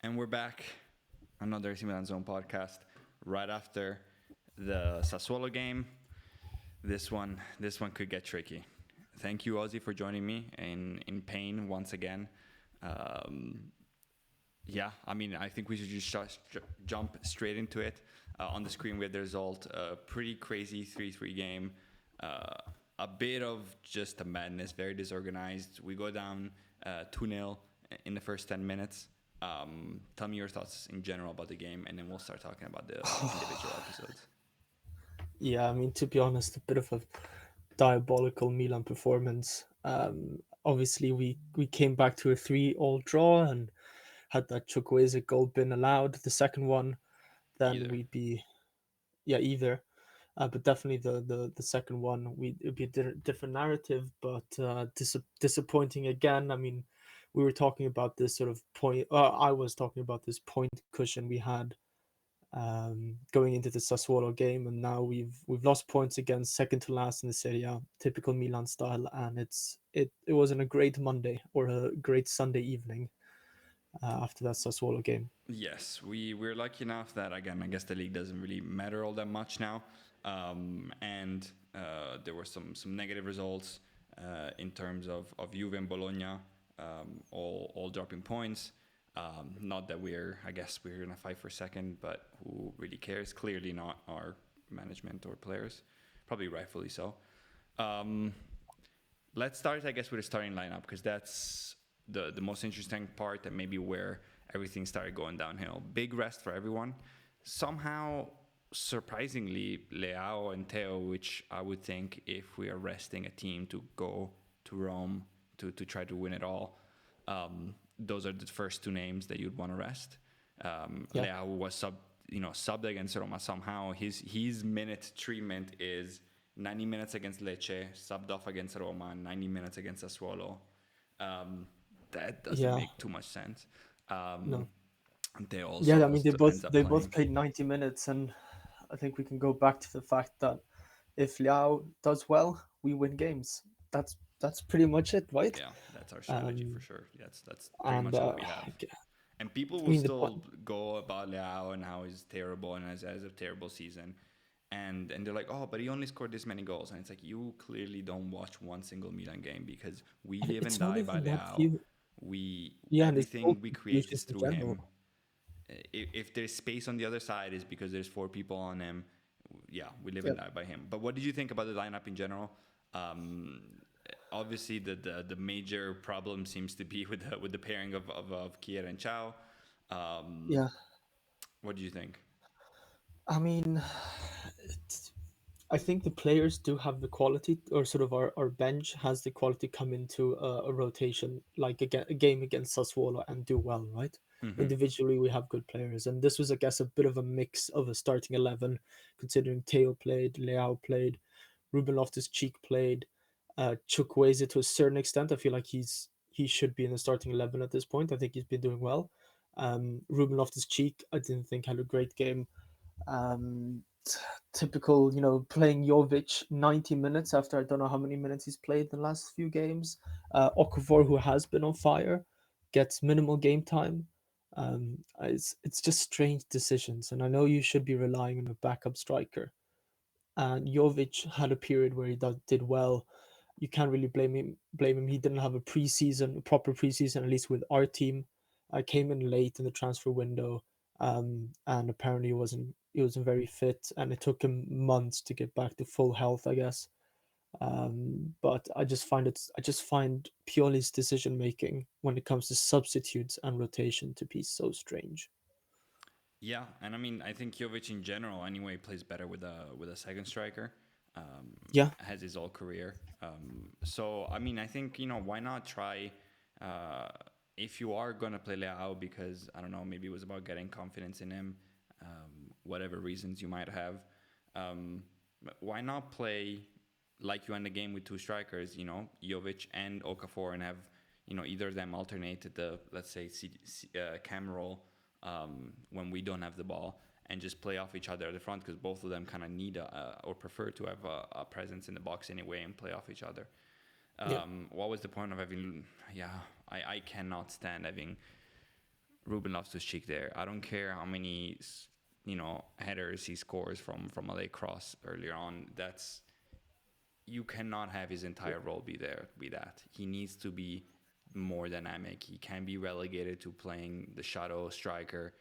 And we're back, another AC Milan Zone podcast, right after the Sassuolo game. This one could get tricky. Thank you, Ozzy, for joining me in pain once again. Um, I think we should just jump straight into it. On the screen, we had the result, a pretty crazy 3-3 game. Uh, a bit of just a madness, very disorganized. We go down 2-0 in the first 10 minutes. Tell me your thoughts in general about the game, and then we'll start talking about the individual episodes. Yeah, I mean, to be honest, a bit of a diabolical Milan performance. Obviously, we came back to a 3-all draw and had that Chukwueze goal been allowed, the second one, then Either. we'd be, yeah, either. But definitely the second one, it'd be a different narrative, but disappointing again. I mean, we were talking about this sort of point. I was talking about this point cushion we had going into the Sassuolo game, and now we've lost points again, second to last in the Serie A, typical Milan style, and it wasn't a great Monday or a great Sunday evening after that Sassuolo game. Yes, we're lucky enough that, again, I guess the league doesn't really matter all that much now, and there were some negative results in terms of Juve and Bologna, all dropping points. Not that I guess we're gonna fight for second, but who really cares? Clearly not our management or players, probably rightfully so. Um, let's start, I guess, with the starting lineup because that's the most interesting part and maybe where everything started going downhill. Big rest for everyone. Somehow, surprisingly, Leao and Theo, which I would think if we are resting a team to go to Rome to try to win it all, those are the first two names that you'd want to rest. Yeah, Leao was subbed against Roma somehow. His minute treatment is 90 minutes against Lecce, subbed off against Roma, 90 minutes against Sassuolo. Um, that doesn't yeah, make too much sense. no, They yeah. I also mean, ends up they both playing. played 90 minutes, and I think we can go back to the fact that if Liao does well, we win games. That's pretty much it, right? Yeah, that's our strategy for Um, sure. That's pretty and much all we have. And people I will mean still go about Leao and how he's terrible and has a terrible season. And they're like, oh, but he only scored this many goals. And it's like, you clearly don't watch one single Milan game because we and live and it's not die by even that Leao. few. We Yeah, and it's goal Everything we create is contributions in through general. him. If there's space on the other side, is because there's four people on him. Yeah, we live Yeah. and die by him. But what did you think about the lineup in general? Um, Obviously, the major problem seems to be with the pairing of Kier and Chow. Um, Yeah. what do you think? I mean, I think the players do have the quality, or sort of our bench has the quality come into a rotation, like a game against Sassuolo and do well, right? Hmm. Individually, we have good players. And this was, I guess, a bit of a mix of a starting 11, considering Teo played, Leao played, Ruben Loftus-Cheek played, Chukwueze to a certain extent. I feel like he should be in the starting 11 at this point. I think he's been doing well. Ruben Loftus-Cheek, I didn't think had a great game. Um, Typical, playing Jovic 90 minutes after I don't know how many minutes he's played in the last few games. Okafor, who has been on fire, gets minimal game time. It's just strange decisions, and I know you should be relying on a backup striker. And Jovic had a period where he did well. You can't really blame him. He didn't have a proper preseason, at least with our team. I came in late in the transfer window, and apparently he wasn't very fit, and it took him months to get back to full health, I guess. But I just find Pioli's decision making when it comes to substitutes and rotation to be so strange. Yeah, and I mean, I think Jovic in general, anyway, plays better with a second striker. Yeah, Has his whole career. So I mean, I think why not try. Uh, if you are gonna play Leao, because I don't know, maybe it was about getting confidence in him, whatever reasons you might have. Why not play like you end the game with two strikers, Jovic and Okafor, and have either of them alternate the, let's say, cam role when we don't have the ball, and just play off each other at the front because both of them kind of need or prefer to have a presence in the box anyway and play off each other. yeah. What was the point of having? Yeah, I cannot stand having Ruben Loftus-Cheek there. I don't care how many headers he scores from a late cross earlier on. That's You cannot have his entire role be that. He needs to be more dynamic. He can be relegated to playing the shadow striker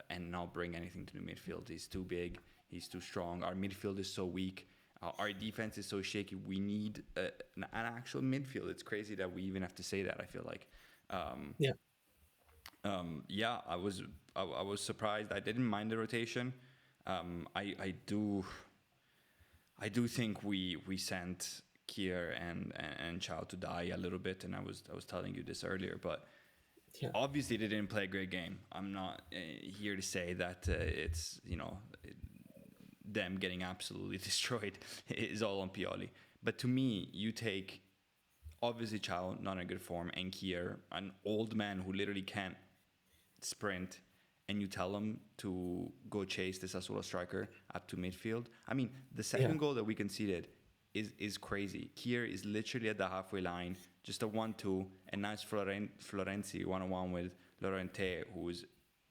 and not bring anything to the midfield. He's too big. He's too strong. Our midfield is so weak. Our defense is so shaky. We need an actual midfield. It's crazy that we even have to say that. I feel like, Yeah, yeah, I was surprised. I didn't mind the rotation. I do think we sent Kier and Chow to die a little bit, and I was telling you this earlier, but yeah, obviously they didn't play a great game. I'm not here to say that it's them getting absolutely destroyed is all on Pioli, but to me, you take obviously Chow not in good form, and Kier, an old man who literally can't sprint, and you tell him to go chase the Sassuolo striker up to midfield. I mean, the yeah, second goal that we conceded is crazy. Kier is literally at the halfway line, just a 1-2, and now it's Florenzi 1-on-1 with Lorente, who's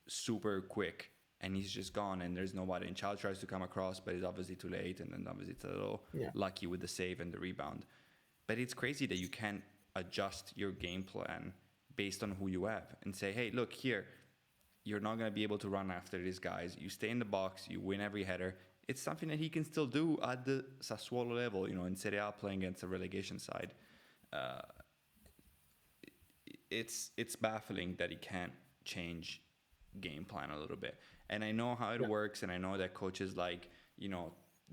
super quick, and he's just gone, and there's nobody. And Chow tries to come across, but he's obviously too late, and then obviously it's a little yeah, lucky with the save and the rebound. But it's crazy that you can't adjust your game plan based on who you have and say, hey, look, here, you're not going to be able to run after these guys. You stay in the box, you win every header. It's something that he can still do at the Sassuolo level, in Serie A playing against a relegation side. Uh, it's baffling that he can't change game plan a little bit. And I know how it yeah, works, and I know that coaches like,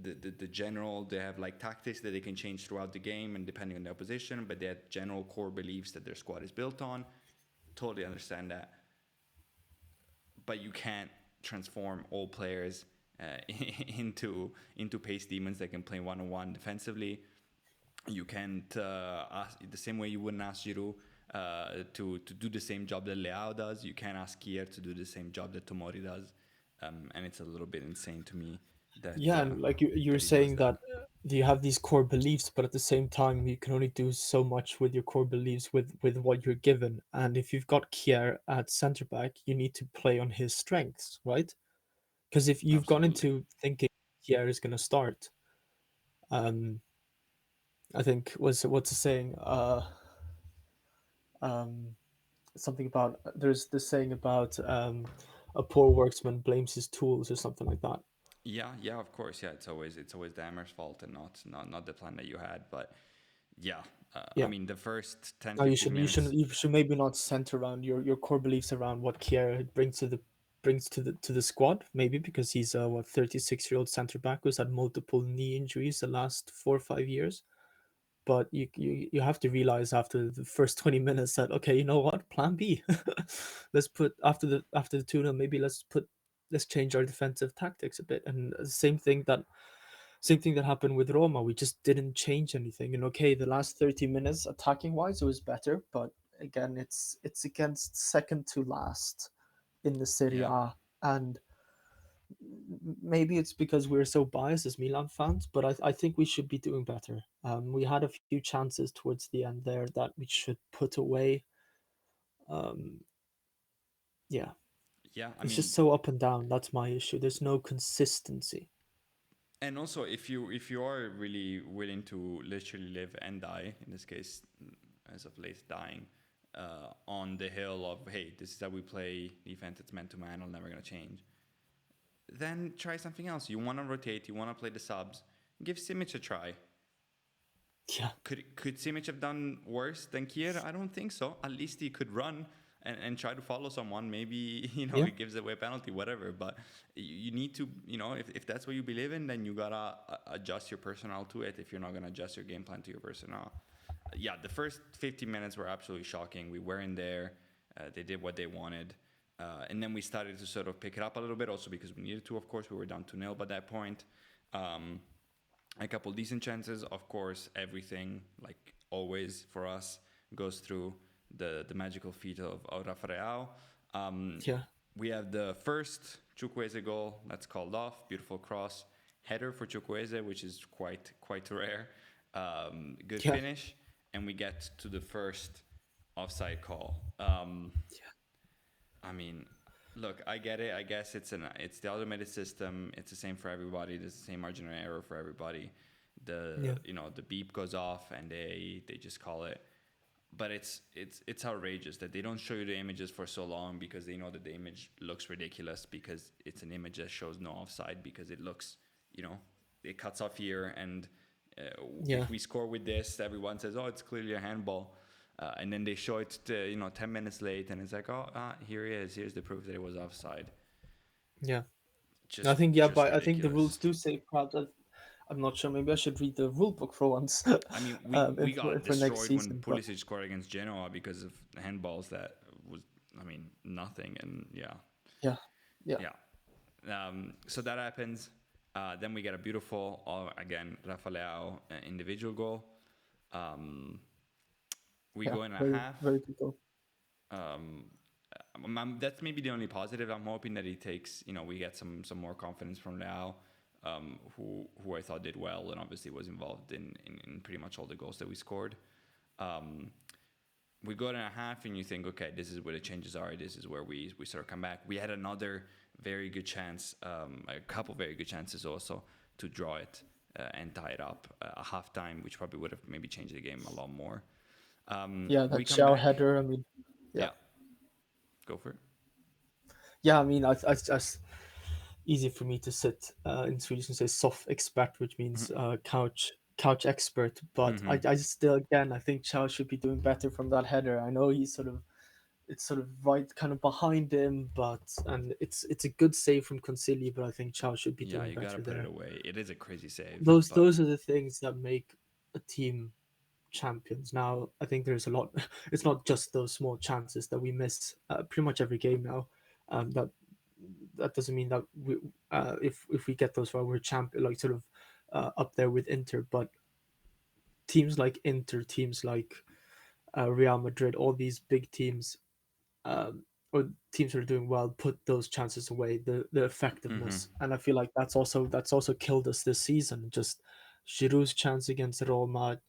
the general, they have like tactics that they can change throughout the game and depending on the opposition, but they have general core beliefs that their squad is built on. Totally understand that, but you can't transform all players into pace demons that can play 1-on-1 defensively. You can't ask the same way you wouldn't ask Giroud to do the same job that Leao does. You can't ask Kier to do the same job that Tomori does, and it's a little bit insane to me yeah. And like you were that he does saying that. that you have these core beliefs, but at the same time, you can only do so much with your core beliefs with what you're given. And if you've got Kier at center back, you need to play on his strengths, right? Because if you've gone Absolutely. into thinking Kier is going to start, um, I think was what's the saying? Um, Something about there's this saying about a poor worksman blames his tools or something like that. Yeah, yeah, of course. Yeah, it's always the Hammer's fault and not the plan that you had. But yeah, I Yeah. mean, the first 10 No, you 15 should you should minutes. you should maybe not center around your core beliefs around what Kier brings to the squad. Maybe because he's a 36-year-old center back who's had multiple knee injuries the last 4 or 5 years. But you have to realize after the first 20 minutes that okay, you know what, Plan B. Let's put after the tuna. Maybe let's change our defensive tactics a bit. And the same thing that happened with Roma. We just didn't change anything. And okay, the last 30 minutes attacking wise, it was better. But again, it's against second to last in the Serie Yeah, A. And maybe it's because we're so biased as Milan fans, but I think we should be doing better. We had a few chances towards the end there that we should put away. Um, yeah, yeah. I it's just mean, so up and down. That's my issue. There's no consistency. and also if you are really willing to literally live and die, in this case, as of late, dying on the hill of hey, this is how we play defense. It's meant to man. I'm never gonna change. Then try something else. You want to rotate. You want to play the subs. Give Simic a try. Yeah, Could Simic have done worse than Kier? I don't think so. At least he could run and try to follow someone. Maybe yeah, he gives away a penalty, whatever. But you need to if that's what you believe in, then you gotta adjust your personnel to it. If you're not gonna adjust your game plan to your personnel, yeah, the first 15 minutes were absolutely shocking. We weren't there. They did what they wanted. And then we started to sort of pick it up a little bit, also because we needed to, of course. We were down 2-0 by that point. Um, a couple decent chances. Of course, everything, like always for us, goes through the magical feet of Rafael. Um, yeah, we have the first Chukwueze goal that's called off. Beautiful cross. Header for Chukwueze, which is quite rare. Good yeah, finish. And we get to the first offside call. I mean, look, I get it. I guess it's the automated system. It's the same for everybody. There's the same margin of error for everybody. Yeah, The beep goes off and they just call it. But it's outrageous that they don't show you the images for so long because they know that the image looks ridiculous because it's an image that shows no offside because it looks, you know, it cuts off here and yeah, if we score with this, everyone says, oh, it's clearly a handball. And then they show it, 10 minutes late, and it's like, oh, here he is. Here's the proof that it was offside. yeah. I Just, think yeah, just but I think the rules ridiculous. do say perhaps. I'm not sure. Maybe I should read the rule book for once, I mean, we got for next destroyed when season. But Pulisic scored against Genoa because of handballs that was, I mean, nothing. And yeah, yeah, yeah, yeah. So that happens. Then we get a beautiful, again, Rafael individual goal. Um, we yeah. go in a Very, half. very good goal. That's maybe the only positive. I'm hoping that he takes, we get some more confidence from Leao, who I thought did well and obviously was involved in pretty much all the goals that we scored. We go in a half and you think, okay, this is where the changes are. This is where we sort of come back. We had another very good chance, a couple very good chances also to draw it and tie it up a half time, which probably would have maybe changed the game a lot more. Yeah, We that come shower back. header. I mean, yeah, Yeah, go for it. yeah. I mean, I easy for me to sit in Swedish and say soft expert, which means couch expert. But I just still again I think Chow should be doing better from that header. I know he's sort of it's sort of right kind of behind him, but and it's a good save from Concili, but I think Chow should be Yeah, doing you gotta better put it there. away. It is a crazy save, but Those are the things that make a team champions. Now I think there's a lot. It's not just those small chances that we miss pretty much every game now. That that doesn't mean that if we get those far we're champion like sort of up there with Inter, but teams like Inter, teams like Real Madrid, all these big teams or teams that are doing well put those chances away. The effectiveness, and I feel like that's also killed us this season. Just Giroud's chance against Roma,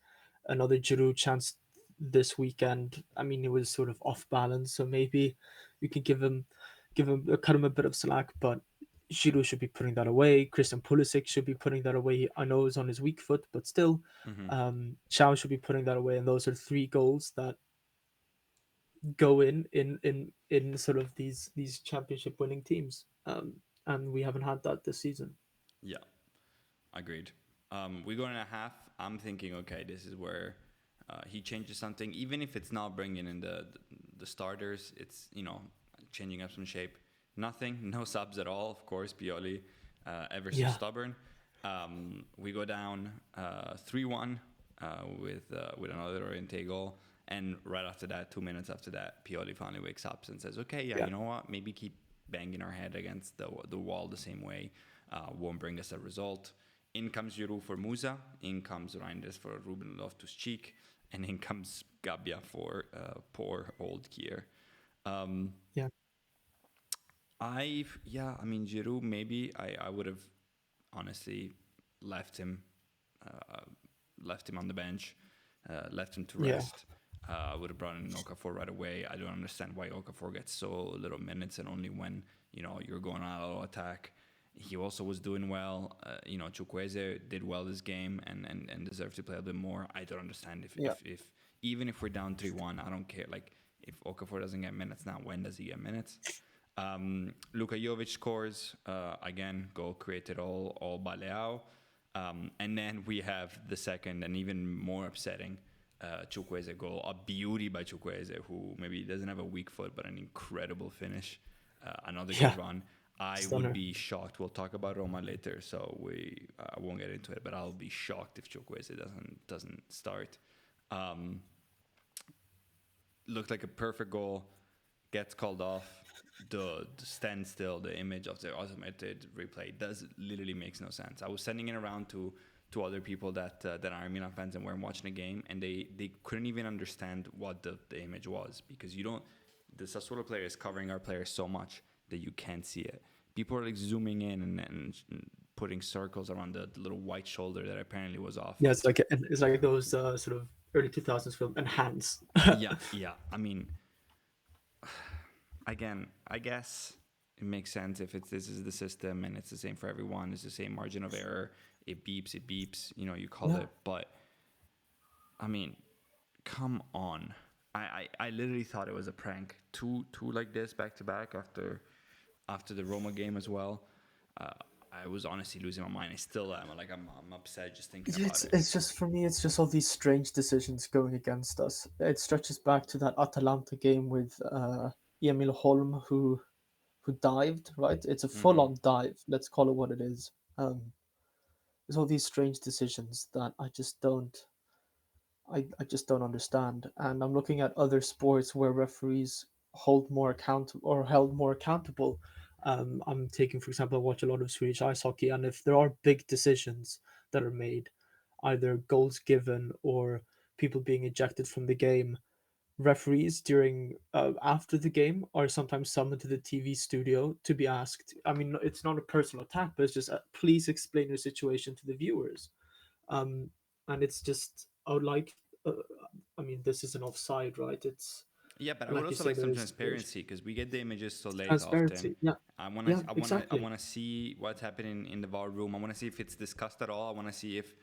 another Giroud chance this weekend. I mean, it was sort of off balance, so maybe you can cut him a bit of slack, but Giroud should be putting that away. Christian Pulisic should be putting that away. I know he's on his weak foot, but still, Chow should be putting that away. And those are three goals that go in sort of these championship winning teams. And we haven't had that this season. yeah, agreed. We go in a half. I'm thinking, okay, this is where he changes something, even if it's not bringing in the starters. It's changing up some shape. Nothing, no subs at all. Of course, Pioli, ever so Yeah, stubborn. We go down 3-1 with another Oriente goal. And right after that, 2 minutes after that, Pioli finally wakes up and says, okay, yeah, yeah, you know what? Maybe keep banging our head against the wall the same way. Won't bring us a result. In comes Giroud for Musa. In comes Reinders for Ruben Loftus-Cheek. And in comes Gabbia for poor old Kier. yeah, I mean, Giroud, maybe I would have honestly left him uh, left him on the bench, left him to yeah, rest. I would have brought in Okafor right away. I don't understand why Okafor gets so little minutes and only when you're going on a little attack. He also was doing well. Chukwueze did well this game and deserved to play a bit more. I don't understand yeah, if even if we're down 3-1, I don't care. Like if Okafor doesn't get minutes now, when does he get minutes? Luka Jovic scores again, goal created all by Leao. And then we have the second and even more upsetting Chukwueze goal, a beauty by Chukwueze, who maybe doesn't have a weak foot, but an incredible finish. Another good yeah. run. I would Stunner. be shocked. We'll talk about Roma later, so I won't get into it. But I'll be shocked if Chukwueze doesn't start. Looked like a perfect goal, gets called off. The standstill, the image of the automated replay does literally makes no sense. I was sending it around to other people that are Milan fans and weren't watching the game, and they couldn't even understand what the image was because you don't. The Sassuolo player is covering our players so much that you can't see it. People are like zooming in and putting circles around the little white shoulder that apparently was off. Yeah, it's like those sort of early 2000s film Enhance. Yeah, yeah. I mean, again, I guess it makes sense if it's this is the system and it's the same for everyone. It's the same margin of error. It beeps. It beeps. You know, you call Yeah, it. But I mean, come on. I literally thought it was a prank. Two like this back to back after the Roma game as well. Uh, I was honestly losing my mind. I still am. Like I'm upset just thinking about it. it's just for me. It's just all these strange decisions going against us. It stretches back to that Atalanta game with Emil Holm, who dived. Right, it's a full-on dive. Let's call it what it is. There's all these strange decisions that I just don't understand. And I'm looking at other sports where referees hold more account or held more accountable. I'm taking, for example, I watch a lot of Swedish ice hockey, and if there are big decisions that are made, either goals given or people being ejected from the game, referees during after the game are sometimes summoned to the TV studio to be asked. I mean, it's not a personal attack, but it's just please explain your situation to the viewers. Um, and it's just I would like. Uh, I mean, this is an offside, right? It's Yeah, but I would like you also say, like some there's transparency because we get the images so late often. transparency. Yeah, yeah, I exactly. wanna see what's happening in the VAR room. I wanna see if it's discussed at all. I wanna see if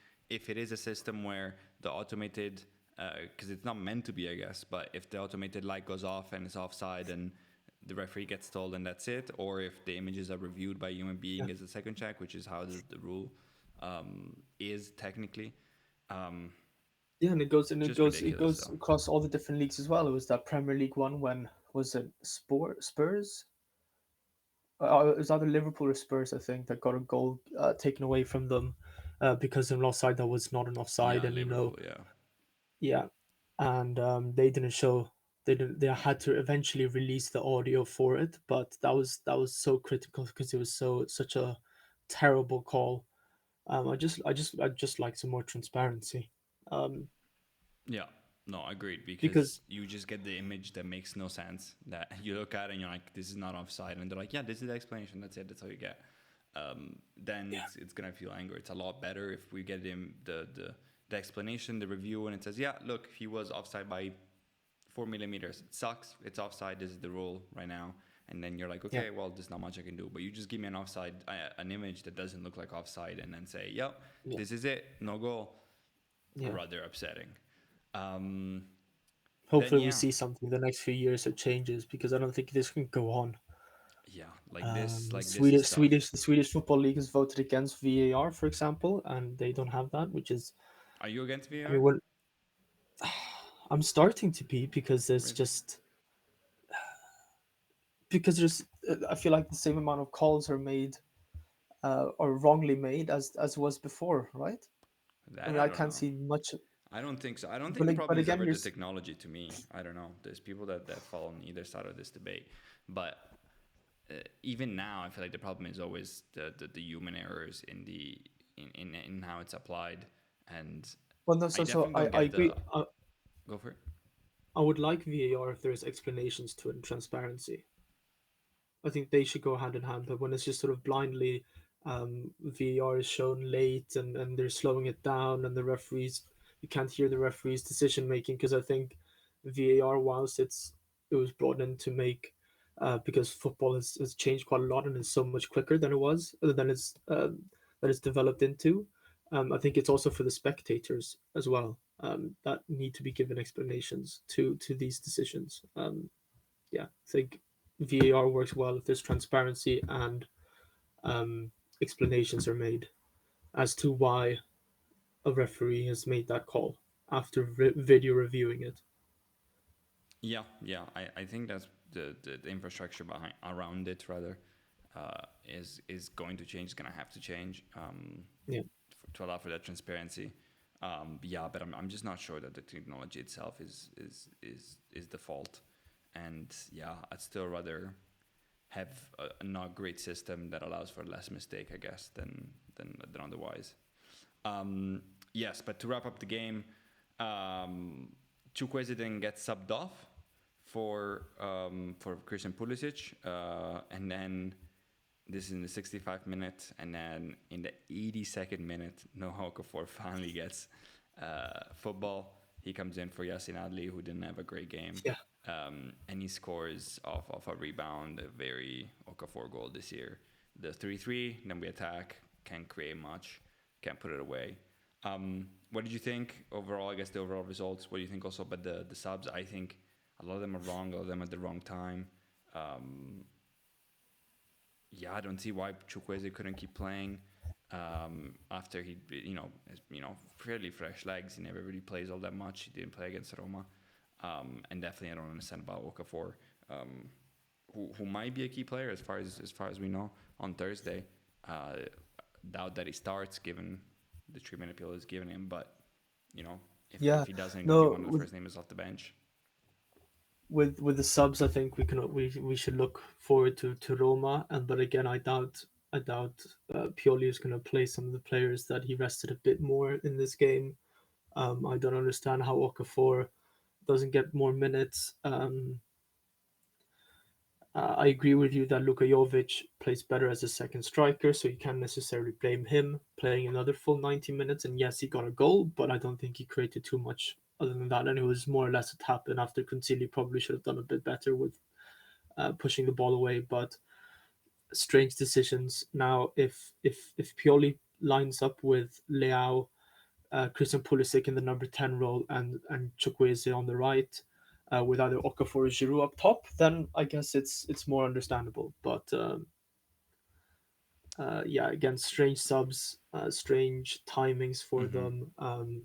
it is a system where the automated, because it's not meant to be, I guess, but if the automated light goes off and it's offside and the referee gets told and that's it, or if the images are reviewed by a human Yeah, being as a second check, which is how the rule is technically. Um, yeah, and just it ridiculous goes though. across all the different leagues as well. It was that Premier League one when was it Spurs? It was either Liverpool or Spurs, I think, that got a goal taken away from them because of an offside that was not an offside, Yeah, and Liverpool. Yeah. yeah, and they didn't show. They didn't. They had to eventually release the audio for it, but that was so critical because it was such a terrible call. I just like some more transparency, um, Yeah, no, agreed. because Because you just get the image that makes no sense. That you look at and you're like, "This is not offside," and they're like, "Yeah, this is the explanation. That's it. That's all you get." Then yeah, it's gonna feel angry. It's a lot better if we get him the explanation, the review, and it says, "Yeah, look, he was offside by 4 millimeters. It sucks. It's offside. This is the rule right now." And then you're like, yeah, "Okay, well, there's not much I can do." But you just give me an offside, an image that doesn't look like offside, and then say, "Yep, yeah, this is it. No goal." yeah. Rather upsetting. Um, then Hopefully, we yeah, see something the next few years that changes because I don't think this can go on. yeah, like this is Swedish, tough. Swedish, the Swedish Football League has voted against VAR, for example, and they don't have that, which is, Are you against I mean, VR? when I'm starting to be because there's Really? just because there's I feel like the same amount of calls are made or wrongly made as was before, right? I That mean, I I don't can't know. see much, I don't think so. I don't think but the but problem is again, ever you're the technology. To me, I don't know. There's people that fall on either side of this debate, but even now, I feel like the problem is always the human errors in in how it's applied, and well, no, I so definitely don't I get agree. the go for it. I would like VAR if there's explanations to it and transparency. I think they should go hand in hand. But when it's just sort of blindly, VAR is shown late and they're slowing it down, and the referees, you can't hear the referees' decision making because I think VAR, whilst it was brought in to make, because football has changed quite a lot and is so much quicker than it was, than it's developed into. I think it's also for the spectators as well that need to be given explanations to these decisions. Yeah, I think VAR works well if there's transparency and um, explanations are made as to why a referee has made that call after video reviewing it. Yeah, yeah. I think that's the infrastructure behind around it rather is going to change. It's gonna have to change Yeah, to allow for that transparency. Yeah, but I'm just not sure that the technology itself is the fault. And yeah, I'd still rather have a not great system that allows for less mistake, I guess, than otherwise. Yes, but to wrap up the game, um, Chukwueze then gets subbed off for Christian Pulisic, and then this is in the 65th minute, and then in the 82nd minute, Noah Okafor finally gets football. He comes in for Yassin Adli, who didn't have a great game. Yeah. And he scores off a rebound, a very Okafor goal this year. The 3-3, then we attack, can't create much, can't put it away. What did you think overall? I guess the overall results. What do you think also about the subs? I think a lot of them are wrong, a lot of them at the wrong time. Um, yeah, I don't see why Chukwueze couldn't keep playing after he, fairly fresh legs. He never really plays all that much. He didn't play against Roma, and definitely I don't understand about Okafor, who might be a key player as far as we know on Thursday. Doubt that he starts given the treatment appeal is given him, but if Yeah. he doesn't, going to be No, one of the first names off the bench. with the subs, I think we should look forward to Roma, and but again, I doubt Pioli is going to play some of the players that he rested a bit more in this game. I don't understand how Okafor doesn't get more minutes. I agree with you that Luka Jovic plays better as a second striker, so you can't necessarily blame him playing another full 90 minutes. And yes, he got a goal, but I don't think he created too much other than that. And it was more or less a tap in after Concili probably should have done a bit better with pushing the ball away. But strange decisions. Now, if Pioli lines up with Leao, Christian Pulisic in the number 10 role, and Chukwueze on the right, with either Okafor or Giroud up top, then I guess it's more understandable. But yeah, again, strange subs, strange timings for Mm-hmm. them.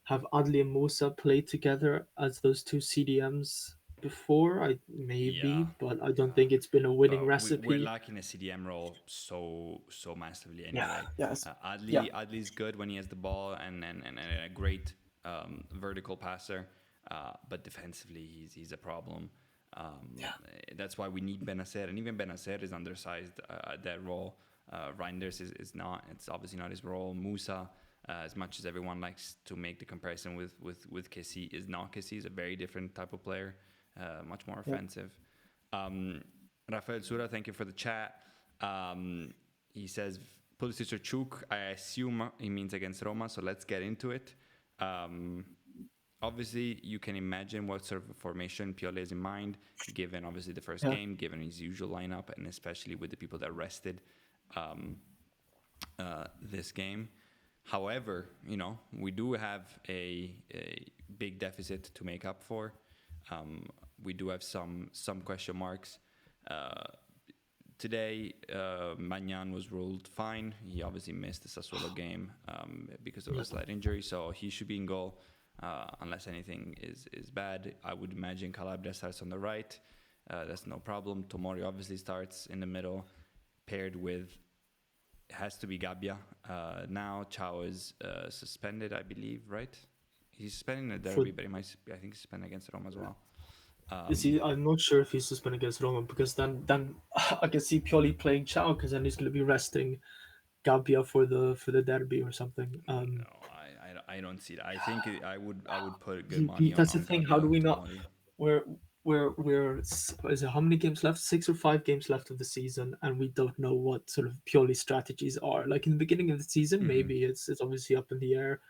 Have Adli and Musa played together as those two CDMs before? I Yeah, maybe, but I don't uh, think it's been a winning but we're recipe. lacking a CDM role so massively Yeah, anyway. yes, yeah, Adli's good when he has the ball and a great vertical passer, but defensively he's a problem. Um, yeah, that's why we need Benacer, and even Benacer is undersized at that role. Reinders is not. It's obviously not his role. Musa, as much as everyone likes to make the comparison with Kessie, is not Kessie. He's a very different type of player, much more yeah. offensive. Um, Rafael Sura, thank you for the chat. He says, Pulisic or Chuk, I assume he means against Roma, so let's get into it. Um, Obviously, you can imagine what sort of formation Pioli has in mind, given obviously the first Yeah. game, given his usual lineup, and especially with the people that rested um, this game. However, we do have a big deficit to make up for. We do have some question marks. Uh, Today, Magnan was ruled fine. He obviously missed the Sassuolo game because of a slight injury, so he should be in goal unless anything is bad. I would imagine Calabria starts on the right. That's no problem. Tomori obviously starts in the middle, paired with, it has to be Gabbia. Now Chao is suspended, I believe, right? He's suspended in the For derby, but I think he's suspended against Rome as well. is he? I'm not sure if he's suspended against Roma because then I can see Pioli playing Chow because then he's going to be resting Gabbia for the derby or something. No, I don't see that. I think I would put good money That's the on thing. How do Gabbia we not? Tomori. We're is it how many games left? 6 or 5 games left of the season, and we don't know what sort of Pioli strategies are. Like in the beginning of the season, Mm-hmm. maybe it's obviously up in the air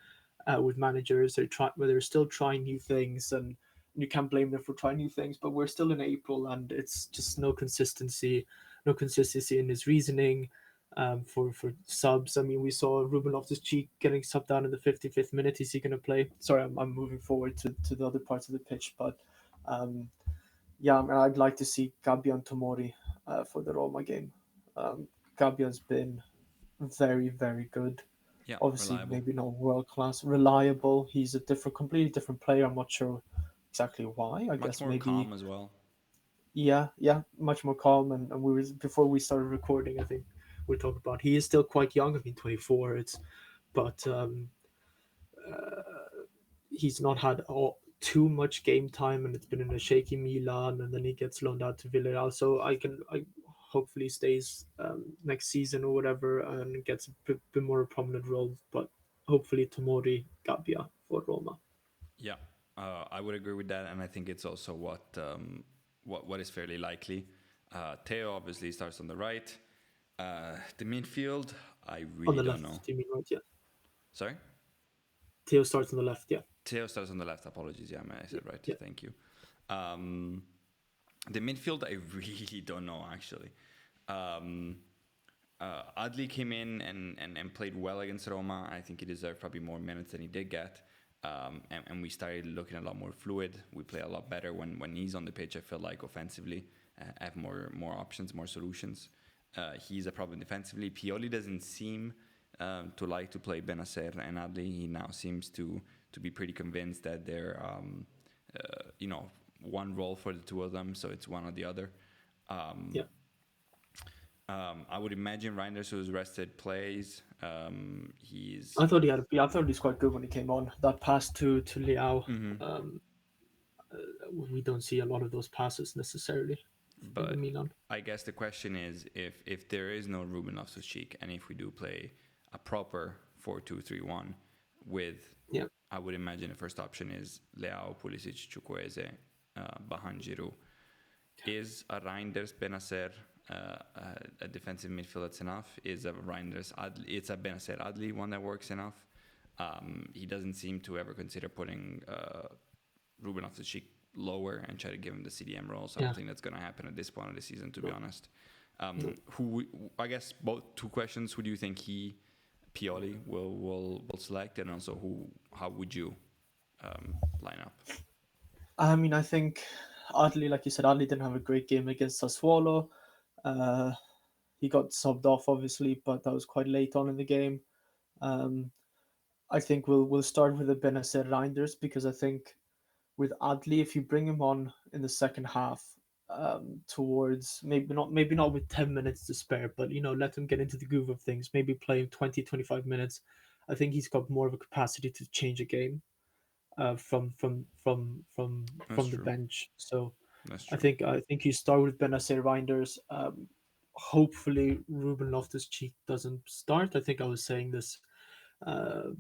with managers. They're still trying new things, and you can't blame them for trying new things. But we're still in April, and it's just no consistency in his reasoning. For subs, I mean, we saw Ruben Loftus-Cheek getting subbed down in the 55th minute. Is he going to play? Sorry, I'm moving forward to the other parts of the pitch, but um, yeah, I mean, I'd like to see Gabi and Tomori for the Roma game. Gabi has been very, very good. Yeah, Obviously, reliable. maybe not world class, reliable. He's a completely different player. I'm not sure exactly why. I Much guess more maybe, calm as well. yeah, yeah, much more calm. And we were before we started recording. I think we talked about he is still quite young. I mean, 24. But he's not had too much game time, and it's been in a shaky Milan, and then he gets loaned out to Villarreal. So I hopefully stays next season or whatever, and gets a bit more prominent role. But hopefully Tomori Gabbia for Roma. Yeah, I would agree with that, and I think it's also what is fairly likely. Teo obviously starts on the right. The midfield, I On really the don't know. left, you mean right? Yeah. Sorry. Theo starts on the left. Yeah, Theo starts on the left. Apologies. Yeah, I said right. yeah. Thank you. Um, the midfield, I really don't know actually. Um, Adli came in and played well against Roma. I think he deserved probably more minutes than he did get. And we started looking a lot more fluid. We play a lot better when he's on the pitch. I feel like offensively, have more options, more solutions. He's a problem defensively. Pioli doesn't seem to like to play Benacer and Adli. He now seems to be pretty convinced that they're one role for the two of them, so it's one or the other. Yeah. I would imagine Reinders, who's rested, plays. I He's thought he had. I thought he was quite good when he came on. That pass to Leao. mm-hmm. We don't see a lot of those passes necessarily from the But Milan. I guess the question is if there is no Ruben Loftus-Cheek and if we do play a proper 4-2-3-1 with, Yeah. I would imagine the first option is Leao, Pulisic, Chukwueze behind Giroud. Is a Reinders Benacer a defensive midfield that's enough? Is a Reinders Adli, it's a Benacer Adli one that works enough? He doesn't seem to ever consider putting Ruben Loftus-Cheek lower and try to give him the CDM role. So I don't Yeah. think that's going to happen at this point of the season, to be No. honest. No. I guess both two questions. Who do you think Pioli will select, and also how would you line up? I mean, I think Adli, like you said, Adli didn't have a great game against Sassuolo. Uh, he got subbed off, obviously, but that was quite late on in the game. Um, I think we'll start with the Benacer Reinders because I think with Adli, if you bring him on in the second half, towards maybe not with 10 minutes to spare, but let him get into the groove of things. Maybe play him 20-25 minutes. I think he's got more of a capacity to change a game from That's the true. bench. So That's I true. think I think you start with Benacer Reinders. Hopefully Ruben Loftus-Cheek doesn't start. I think I was saying this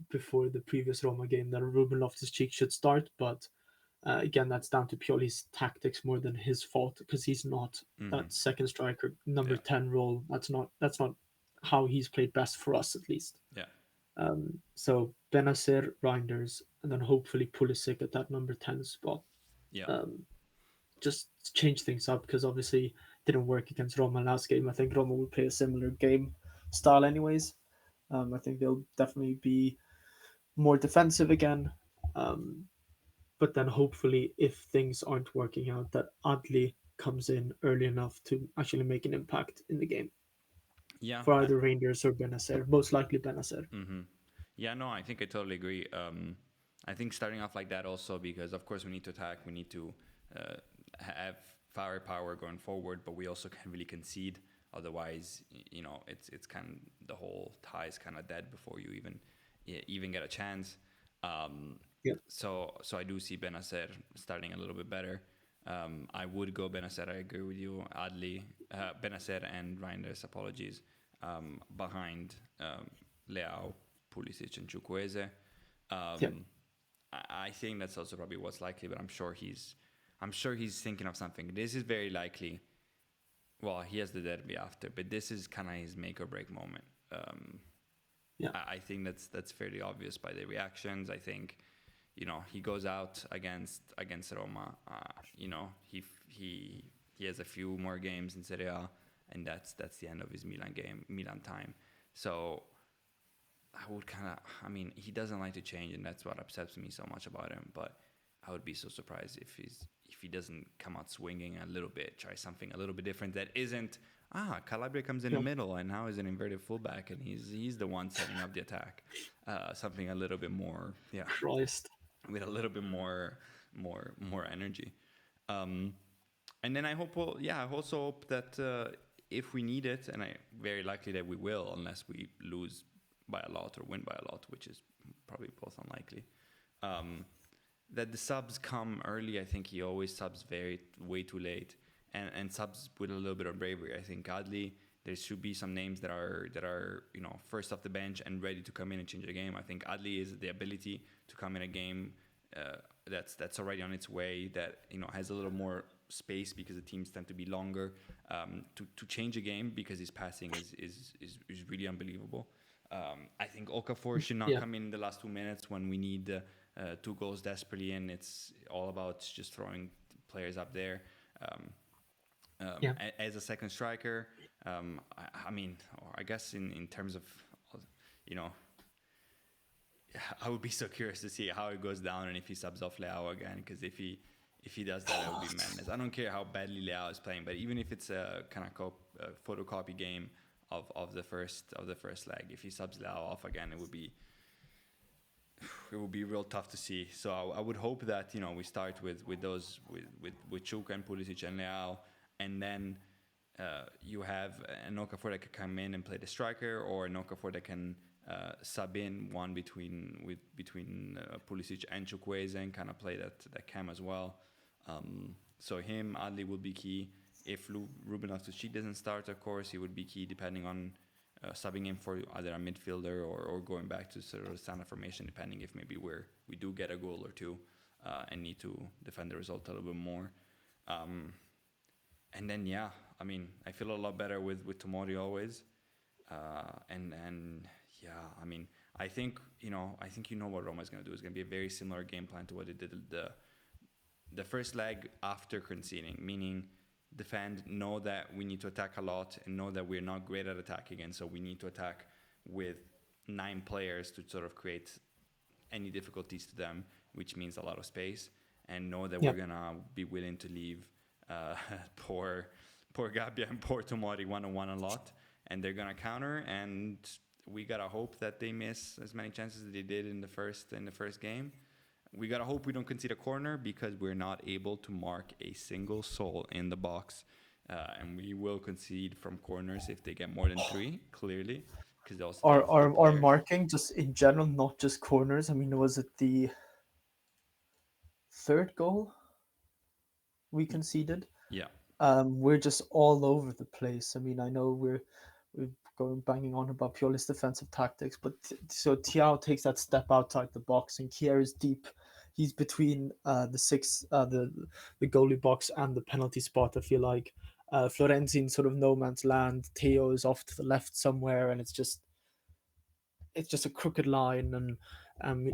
before the previous Roma game that Ruben Loftus-Cheek should start, but again, that's down to Pioli's tactics more than his fault because he's not Mm-hmm. that second striker, number Yeah. 10 role. That's not how he's played best for us, at least. Yeah. So Benacer, Reinders, and then hopefully Pulisic at that number 10 spot. Yeah. Just change things up because obviously it didn't work against Roma last game. I think Roma will play a similar game style, anyways. I think they'll definitely be more defensive again. Um, but then hopefully, if things aren't working out, that Adli comes in early enough to actually make an impact in the game Yeah. for either Rangers or Benacer. Most likely Benacer. Mm-hmm. Yeah, no, I think I totally agree. I think starting off like that also because, of course, we need to attack, we need to uh, have firepower going forward, but we also can't really concede. Otherwise, it's kind of the whole tie is kind of dead before you even get a chance. Um, Yeah, so I do see Benacer starting a little bit better. I would go Benacer. I agree with you. Adli, Benacer and Reinders. Apologies. Behind Leao, Pulisic, and Chukwueze. yeah, I think that's also probably what's likely, but I'm sure he's thinking of something. This is very likely. Well, he has the derby after, but this is kind of his make or break moment. yeah, I think that's fairly obvious by the reactions. I think, he goes out against Roma. He has a few more games in Serie A, and that's the end of his Milan time. So I would I mean, he doesn't like to change, and that's what upsets me so much about him. But I would be so surprised if he doesn't come out swinging a little bit, try something a little bit different that isn't. Calabria comes in the yeah. middle, and now is an inverted fullback, and he's the one setting up the attack. Something a little bit more, yeah, Christ. with a little bit more energy. Um, and then I also hope that if we need it, and I very likely that we will, unless we lose by a lot or win by a lot, which is probably both unlikely. That the subs come early. I think he always subs way too late, and subs with a little bit of bravery. I think Godly, there should be some names that are first off the bench and ready to come in and change the game. I think Adli is the ability to come in a game that's already on its way, that has a little more space because the teams tend to be longer, to change a game because his passing is really unbelievable. I think Okafor should not Yeah, come in the last 2 minutes when we need two goals desperately, and it's all about just throwing players up there. yeah, As a second striker, I mean, or I guess in terms of, you know, I would be so curious to see how it goes down and if he subs off Leao again. Because if he does that, it would be madness. I don't care how badly Leao is playing, but even if it's a kind of photocopy game of the first leg, if he subs Leao off again, it would be real tough to see. So I would hope that we start with those with Chuka and Pulisic and Leao, and then you have an Okafor that can come in and play the striker, or an Okafor that can sub in one between Pulisic and Chukwueze and kind of play that cam as well. So him, Adli would be key. If Ruben Loftus-Cheek doesn't start, of course, he would be key depending on subbing in for either a midfielder or going back to sort of standard formation, depending if maybe we do get a goal or two and need to defend the result a little bit more. And then yeah, I mean, I feel a lot better with Tomori always. And yeah, I mean, I think what Roma is going to do is going to be a very similar game plan to what they did the first leg after conceding, meaning defend, know that we need to attack a lot, and know that we're not great at attacking, and so we need to attack with 9 players to sort of create any difficulties to them, which means a lot of space, and know that we're yeah. gonna be willing to leave uh, poor Gabbia and poor Tomori one-on-one a lot, and they're gonna counter, and we gotta hope that they miss as many chances as they did in the first game. We gotta hope we don't concede a corner because we're not able to mark a single soul in the box, and we will concede from corners if they get more than three. Clearly, because they also Our have good our our players. marking just in general, not just corners. I mean, was it the third goal we conceded? Yeah, We're just all over the place. I mean, I know we're going banging on about Pioli's defensive tactics, but so Tiao takes that step outside the box, and Kier is deep. He's between the goalie box and the penalty spot. I feel like Florenzi in sort of no man's land. Teo is off to the left somewhere, and it's just a crooked line and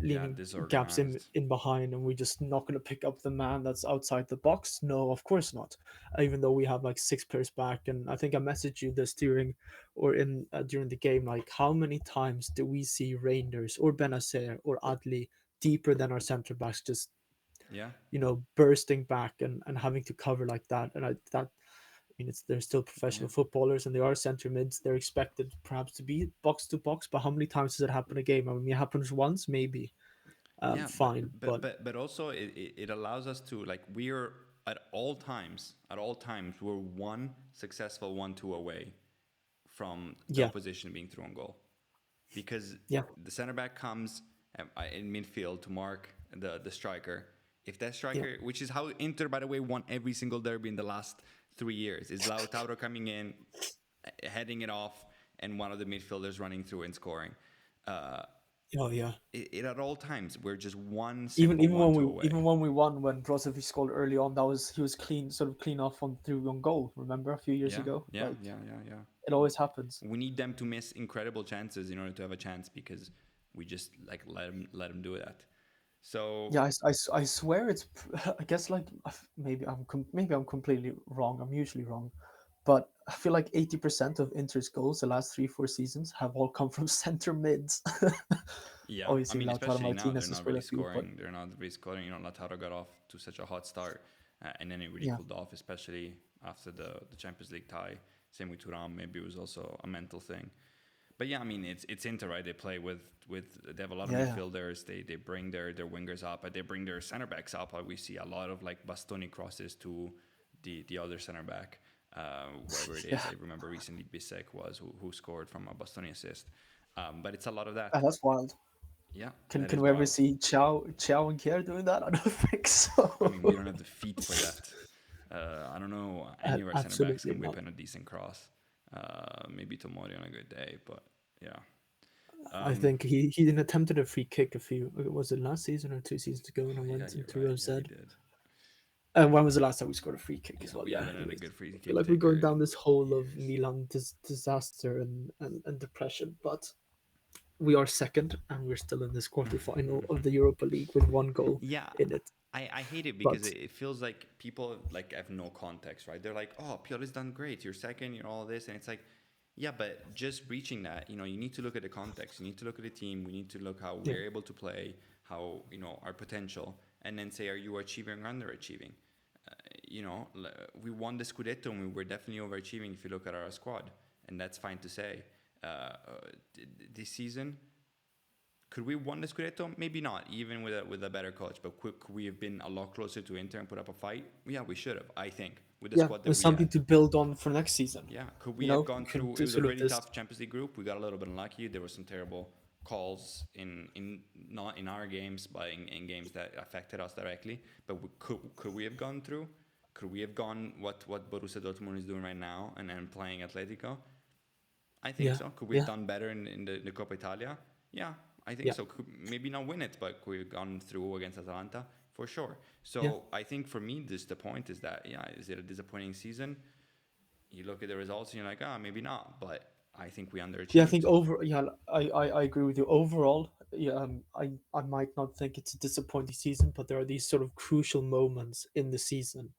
yeah, leaning gaps in disorganized. in behind, and we're just not going to pick up the man that's outside the box. No, of course not. Even though we have like 6 players back, and I think I messaged you this during the game, like how many times do we see Reinders or Benacer or Adli deeper than our center backs, just Yeah, bursting back and having to cover like that, and I mean, they're still yeah, professional footballers and they are centre mids. They're expected perhaps to be box to box, but how many times does it happen a game? I mean, it happens once, maybe. yeah. But Fine, but but but but also it allows us to, like, we're at all times we're one successful 1-2 away from the yeah, opposition being through on goal, because yeah, the center back comes in midfield to mark the striker. If that yeah. striker, which is how Inter, by the way, won every single derby in the last 3 years, is Lautaro coming in, heading it off, and one of the midfielders running through and scoring. Uh, Oh yeah. it at all times we're just one Even simple even one when two we away. even when we won, when Brozovic scored early on, he was clean, sort of clean off on through on goal. Remember a few years Yeah, ago? yeah, Like yeah, yeah, yeah. it always happens. We need them to miss incredible chances in order to have a chance, because we just like let them do that. So Yeah, I swear it's. I guess like maybe I'm completely wrong. I'm usually wrong, but I feel like 80% of Inter's goals the last 3-4 seasons have all come from center mids. yeah, I Obviously, mean, Lautaro especially now Martinez they're has not scored really a few, but scoring. They're not really scoring. Lautaro got off to such a hot start, and then it really yeah, cooled off, especially after the Champions League tie. Same with Turam. Maybe it was also a mental thing. But yeah, I mean, it's Inter, right? They play with they have a lot of yeah, midfielders. They bring their wingers up, but they bring their center backs up. We see a lot of like Bastoni crosses to the other center back, whoever it yeah. is. I remember recently Bisek was who scored from a Bastoni assist. But it's a lot of Ah, that. that's wild. Yeah, Can that can is we ever wild. see Chow and Kier doing that? I don't think I mean, we so. don't have the feet for that. I don't know any of our center backs Absolutely can whip not. in a decent cross. Maybe Tomori on a good day, but yeah. I Um, think he attempted a free kick a few. Was it last season or 2 seasons ago when I oh yeah, went you're into right. Yeah, he Rosed? did. And when was the last time we scored a free kick as Yeah, well? we Yeah. haven't had a Anyways, good free I feel kick like we're going taker down in this hole of years. Milan disaster and depression. But we are second, and we're still in this quarterfinal of the Europa League with one goal Yeah, in it. I hate it because But it feels like people like have no context, right? They're like, oh, Pioli's done great. You're second. You're all this, and it's like, yeah, but just reaching that, you need to look at the context. You need to look at the team. We need to look how yeah, we're able to play, how our potential, and then say, are you achieving or underachieving? We won the Scudetto and we were definitely overachieving if you look at our squad, and that's fine to say. This season, could we have won the Scudetto? Maybe not, even with a better coach. But could we have been a lot closer to Inter and put up a fight? Yeah, we should have. I think with the yeah, squad that and we something had. to build on for next season. Yeah, could we You have know, gone you can through? It do was a sort of really this. tough Champions League group. We got a little bit unlucky. There were some terrible calls in not in our games, but in games that affected us directly. But could we have gone through? Could we have gone what Borussia Dortmund is doing right now and then playing Atletico? I think Yeah, so. Could we have yeah, done better in the Coppa Italia? Yeah, I think yeah, so. Maybe not win it, but could we have gone through against Atalanta? For sure. yeah. So I think for me, the point is that, yeah, is it a disappointing season? You look at the results and you're like, maybe not. But I think we Yeah, I think underachieved. over. Yeah, I agree with you. Overall, yeah, I might not think it's a disappointing season, but there are these sort of crucial moments in the season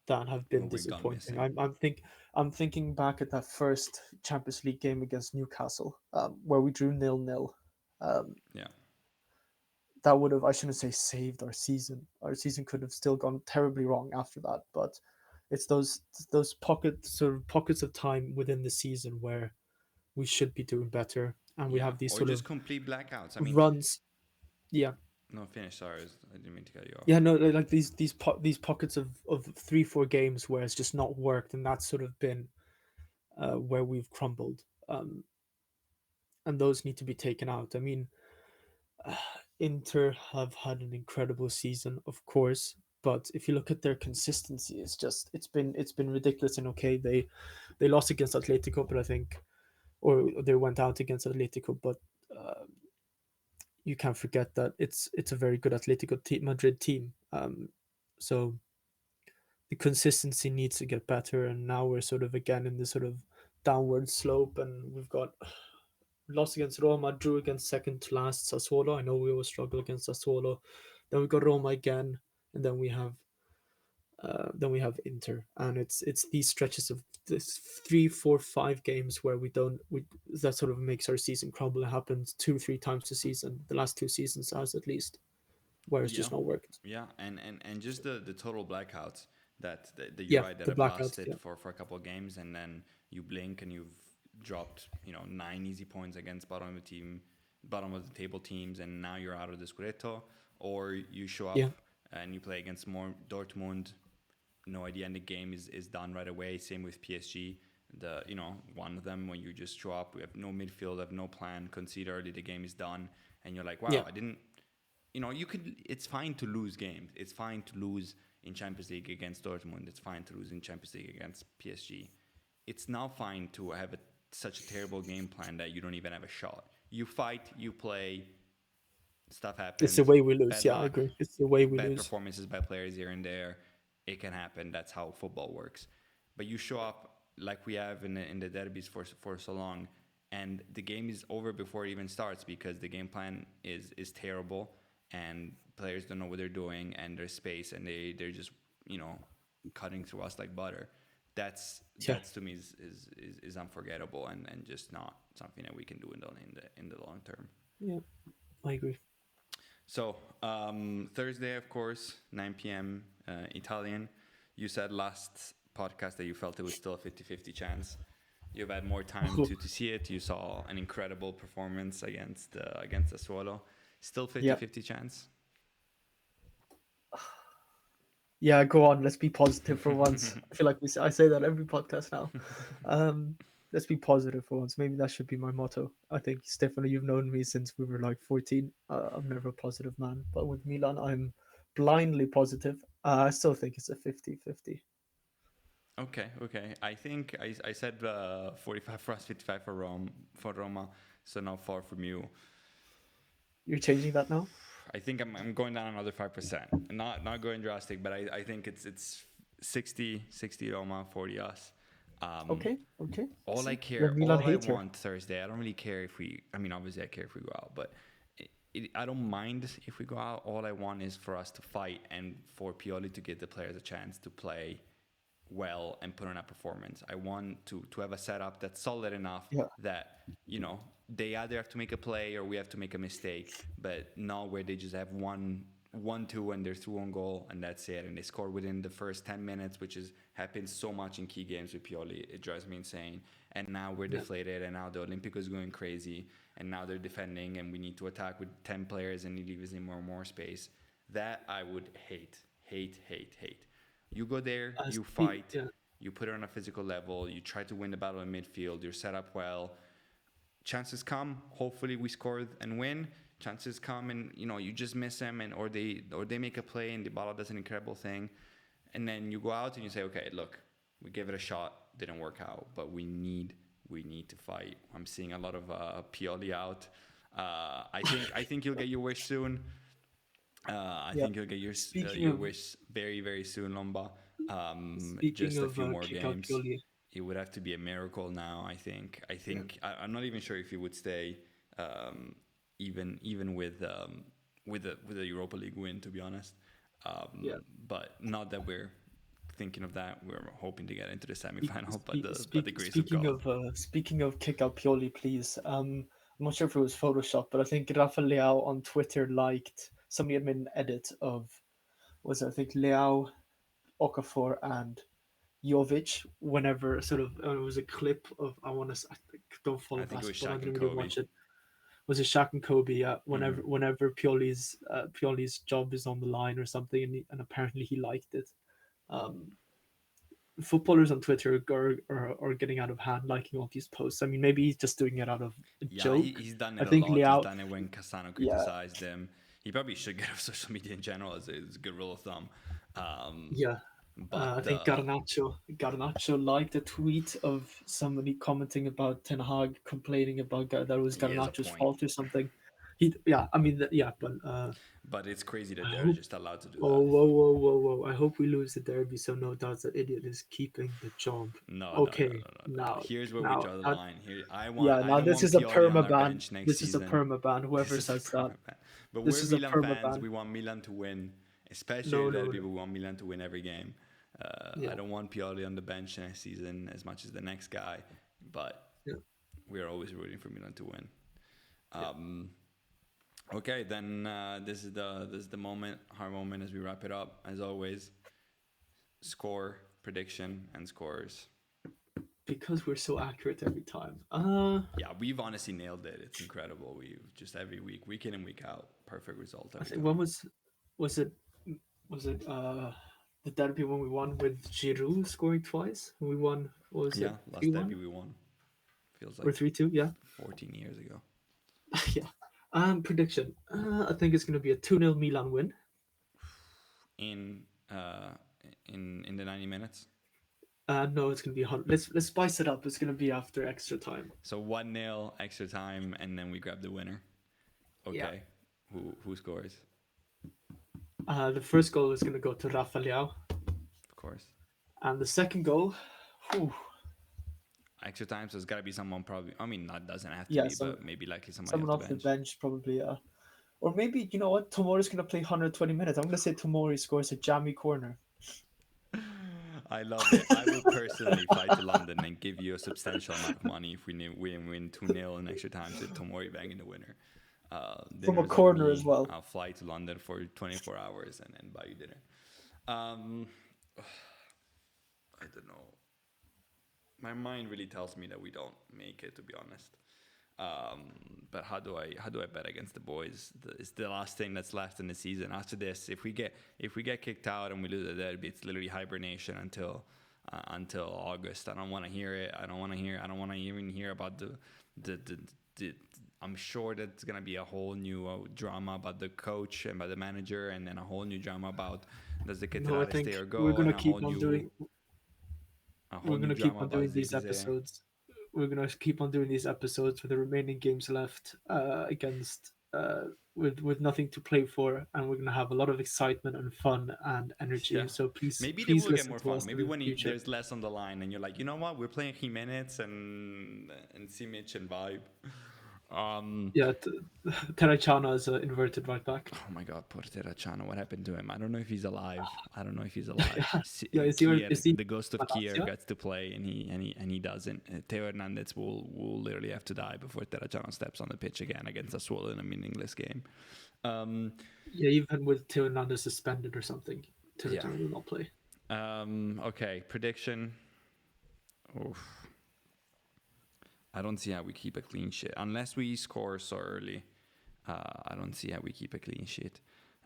that have been What we've gone disappointing. missing. I'm thinking back at that first Champions League game against Newcastle, where we drew 0-0. Um, Yeah. that would have, I shouldn't say saved our season. Our season could have still gone terribly wrong after that, but it's those pockets of time within the season where we should be doing better, and we Yeah. have these Or sort just of complete blackouts. I mean, runs. Yeah, no, finish. Sorry. I didn't mean to cut you off. yeah, no, like these pockets of 3-4 games where it's just not worked, and that's sort of been where we've crumbled, and those need to be taken out. I mean, Inter have had an incredible season, of course, but if you look at their consistency, it's been ridiculous. And okay, they lost against Atletico, but I think, or they went out against Atletico, but uh, you can't forget that it's a very good Madrid team. So the consistency needs to get better, and now we're sort of again in this sort of downward slope, and we've got lost against Roma, drew against second to last Sassuolo. I know we always struggle against Sassuolo. Then we got Roma again, and then we have Inter, and it's these stretches of this 3, 4, 5 games where we that sort of makes our season crumble. It happens 2, 3 times a season. The last 2 seasons has at least, where it's Yeah, just not worked. yeah, and just the total blackouts that you're Yeah, right that the have blackouts. lasted Yeah, for a couple of games, and then you blink and you've dropped 9 easy points against bottom of the table teams, and now you're out of the Scudetto, or you show yeah, up and you play against more Dortmund. No idea, and the game is done right away. Same with PSG. One of them when you just show up, we have no midfield, have no plan, concede early, the game is done, and you're like, yeah, wow, I didn't you could. It's fine to lose games. It's fine to lose in Champions League against Dortmund. It's fine to lose in Champions League against PSG. It's now fine to have such a terrible game plan that you don't even have a shot. You fight, you play, stuff it's the happens, way we lose. bad Yeah, I luck, agree. It's the way we bad lose. performances by players here and there. It can happen. That's how football works. But you show up like we have in the derbies for so long, and the game is over before it even starts because the game plan is terrible, and players don't know what they're doing, and there's space, and they're just you know cutting through us like butter. That's Yeah, that's to me is unforgettable, and just not something that we can do in the long term. yeah, I agree. So Thursday, of course, 9 p.m. Italian. You said last podcast that you felt it was still a 50-50 chance. You've had more time to see it. You saw an incredible performance against Sassuolo. Still Yeah, 50-50 chance. yeah. Go on. Let's be positive for once. I feel like I say that every podcast now. Um, let's be positive for once. Maybe that should be my motto. I think, Stefano, you've known me since we were like 14. I'm never a positive man, but with Milan, I'm blindly positive. I still think it's a 50-50. Okay. I think I said 45 for us, 55 for Roma. So not far from you. You're changing that now? I think I'm going down another 5%. Not going drastic, but I think it's 60 Roma, 40 us. Okay, okay. I All I see. You're a care, Milan all I hater. want Thursday. I don't really care if we. I mean, obviously, I care if we go out, but I don't mind if we go out. All I want is for us to fight and for Pioli to give the players a chance to play well and put on a performance. I want to have a setup that's solid enough Yeah, that they either have to make a play or we have to make a mistake, but not where they just have one two and they're through on goal and that's it, and they score within the first 10 minutes, which is happens so much in key games with Pioli. It drives me insane. And now we're yeah. deflated, and now the Olympico is going crazy, and now they're defending, and we need to attack with 10 players, and he leaves in more and more space. That I would hate, hate, hate, hate. You go there, you fight, Yeah, you put it on a physical level, you try to win the battle in midfield, you're set up well. Chances come, hopefully we score and win. Chances come and you just miss them, and or they make a play and Dybala does an incredible thing. And then you go out and you say, okay, look, we gave it a shot, didn't work out, but we need to fight. I'm seeing a lot of Pioli out. I think you'll get your wish soon. I yeah. think you'll get Speaking your of wish very, very soon, Lomba. speaking Just a of few more kick out games. Pioli, It would have to be a miracle now. I think. I yeah, think I'm not even sure if he would stay, even with a Europa League win. To be honest, yeah. but not that we're thinking of that. We're hoping to get into the semifinal, but the grace of Speaking God. of kick out Pioli, please. I'm not sure if it was Photoshop, but I think Rafa Leao on Twitter liked somebody had made an edit of was it, I think Leao, Okafor, and Jovic. Whenever sort of it was a clip of I don't follow I think it was basketball. I Shaq didn't and really Kobe. watch it. Was it Shaq and Kobe? Yeah. Whenever Pioli's job is on the line or something, and apparently he liked it. Um, Footballers on Twitter are getting out of hand liking all these posts. I mean, maybe he's just doing it out of a Yeah, joke. he's done I it a think lot. He's Liao, done it when Cassano yeah, criticized him. He probably should get off social media in general, as a good rule of thumb. Um, yeah. I but think Garnacho liked a tweet of somebody commenting about Ten Hag complaining about that it was he has a Garnacho's point. fault or something. Yeah, I mean, yeah, but But it's crazy I that they're hope. just allowed to do Oh, that. whoa, whoa, whoa, whoa! I hope we lose the derby, so no doubt that idiot is keeping the job. No, no, no, no, Okay, no, no. now, Here's where we now, draw the now line. Here, I want. yeah, I now don't this want is a Pioli on perma our ban. bench next This is a season. perma ban. Whoever This is a says that, perma ban. But this we're is a Milan perma fans. ban. We want Milan to win, especially No, the no, derby. no. We want Milan to win every game. I Yeah, don't want Pioli on the bench next season as much as the next guy, but yeah, we are always rooting for Milan to win. yeah. Um, okay, then this is the moment, our moment as we wrap it up. As always, score prediction and scores. Because we're so accurate every time. Yeah, we've honestly nailed it. It's incredible. We've just every week in and week out, perfect result I every think when time. was it was it the derby when we won with Giroud scoring twice? We won. What was it Yeah, three last derby one we won feels or like 3-2? Yeah, 14 years ago. yeah. Prediction. I think it's gonna be a 2-0 Milan win. In uh, in the 90 minutes. No, it's gonna be 100. Let's spice it up. It's gonna be after extra time. So 1-0 extra time, and then we grab the winner. Yeah. Okay, who scores? The first goal is gonna go to Rafa Leao, Of course. and the second goal, whew, Extra time, so it's got to be someone probably. I mean, not doesn't have to yeah, be, but maybe likely somebody off someone the off the bench. bench probably. Or maybe you know what? Tomori's gonna play 120 minutes. I'm gonna say Tomori scores a jammy corner. I love it. I will personally fly to London and give you a substantial amount of money if we win 2-0 in extra time to Tomori banging the winner. From a Dinner's on corner as me. well. I'll fly to London for 24 hours and buy you dinner. Um, I don't know. My mind really tells me that we don't make it, to be honest. But how do I bet against the boys? It's the last thing that's left in the season. After this, if we get kicked out and we lose the derby, it's literally hibernation until August. I don't want to hear it. I don't want to even hear about the I'm sure that it's gonna be a whole new drama about the coach and about the manager, and then a whole new drama about does the No, I Ketelare think stay or go, and a whole we're new gonna keep drama on about doing these Zirkzee. episodes. We're gonna keep on doing these episodes with the remaining games left against. with nothing to play for, and we're gonna have a lot of excitement and fun and energy. Yeah. So Maybe they please will get listen more to fun. us Maybe in the when future. there's less on the line and you're like, you know what, we're playing Jimenez and Simic and Vibe. Um, Yeah, Terrachana is an inverted right back. oh my God, Porteracciano, what happened to him? I don't know if he's alive. I don't know if he's alive. Yeah, Kier, is he the ghost of Kier Malacia? gets to play and he doesn't. Teo Hernandez will literally have to die before Terracciano steps on the pitch again against Sassuolo in a meaningless game. Um, Yeah, even with Theo Hernandez suspended or something, yeah. Terrachana will not play. Okay, prediction. Oof. I don't see how we keep a clean sheet unless we score so early. I don't see how we keep a clean sheet.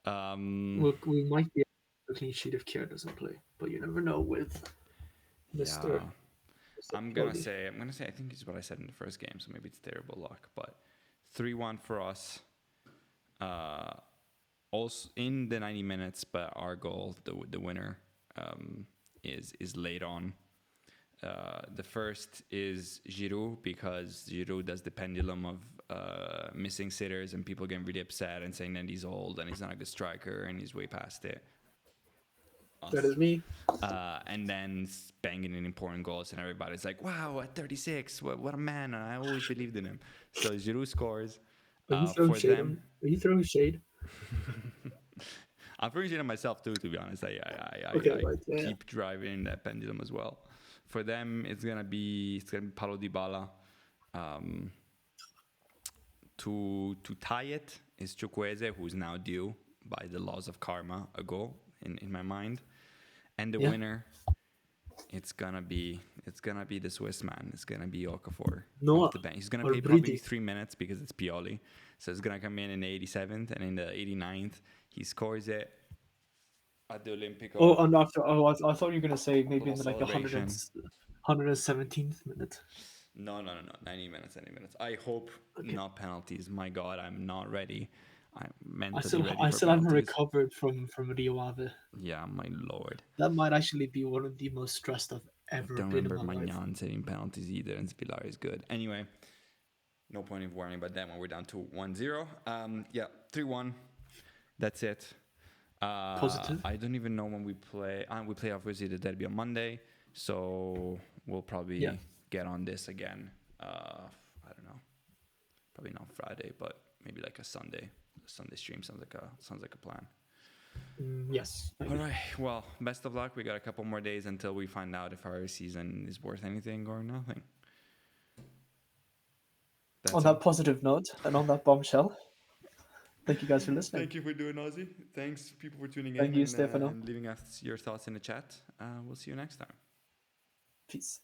We might be a clean sheet if Kier doesn't play, but you never know with Yeah, Mr. Pioli. I'm gonna say I think it's what I said in the first game, so maybe it's terrible luck, but 3-1 for us. Also in the 90 minutes, but our goal, the winner, is late on. The first is Giroud because Giroud does the pendulum of missing sitters and people getting really upset and saying that he's old and he's not a good striker and he's way past it. That Us. is me. And then banging in important goals and everybody's like, wow, at 36, what a man. And I always believed in him. So Giroud scores Are you throwing for shade them. on? Are you throwing shade? I'm throwing shit on myself too, to be honest. Okay, I right. Yeah, keep driving that pendulum as well. For them, it's gonna be Paulo Dybala. Um, to tie it is Chukwueze, who's now due by the laws of karma a goal in my mind, and the yeah. winner. It's gonna be the Swiss man. It's gonna be Okafor off Noah the bench. He's gonna or play probably Bridi. 3 minutes because it's Pioli. So it's gonna come in the 87th and in the 89th he scores it at the Oh, Olimpico. and after I thought you were gonna say maybe Little in the, like celebration. 117th minute. No. 90 minutes, 90 minutes. I hope Okay. not penalties. My God, I'm not ready. I'm mentally ready I for still haven't penalties. recovered from Rio Ave. Yeah, my Lord. That might actually be one of the most stressed I've I ever don't been in remember my life. Magnan setting penalties either, and Spillar is good. Anyway, no point in worrying about that when we're down to 1-0. Yeah, 3-1. That's it. Positive. I don't even know when we play. We play obviously the derby on Monday, so we'll Yeah. probably get on this again. I don't know, probably not Friday, but maybe like a Sunday. A Sunday stream sounds like a plan. Yes. All Maybe. right. Well, best of luck. We got a couple more days until we find out if our season is worth anything or nothing. On That's that all. positive note and on that bombshell, thank you guys for listening. Thank you for doing Aussie. Thanks, people, for tuning in Thank you, Stefano. and leaving us your thoughts in the chat. We'll see you next time. Peace.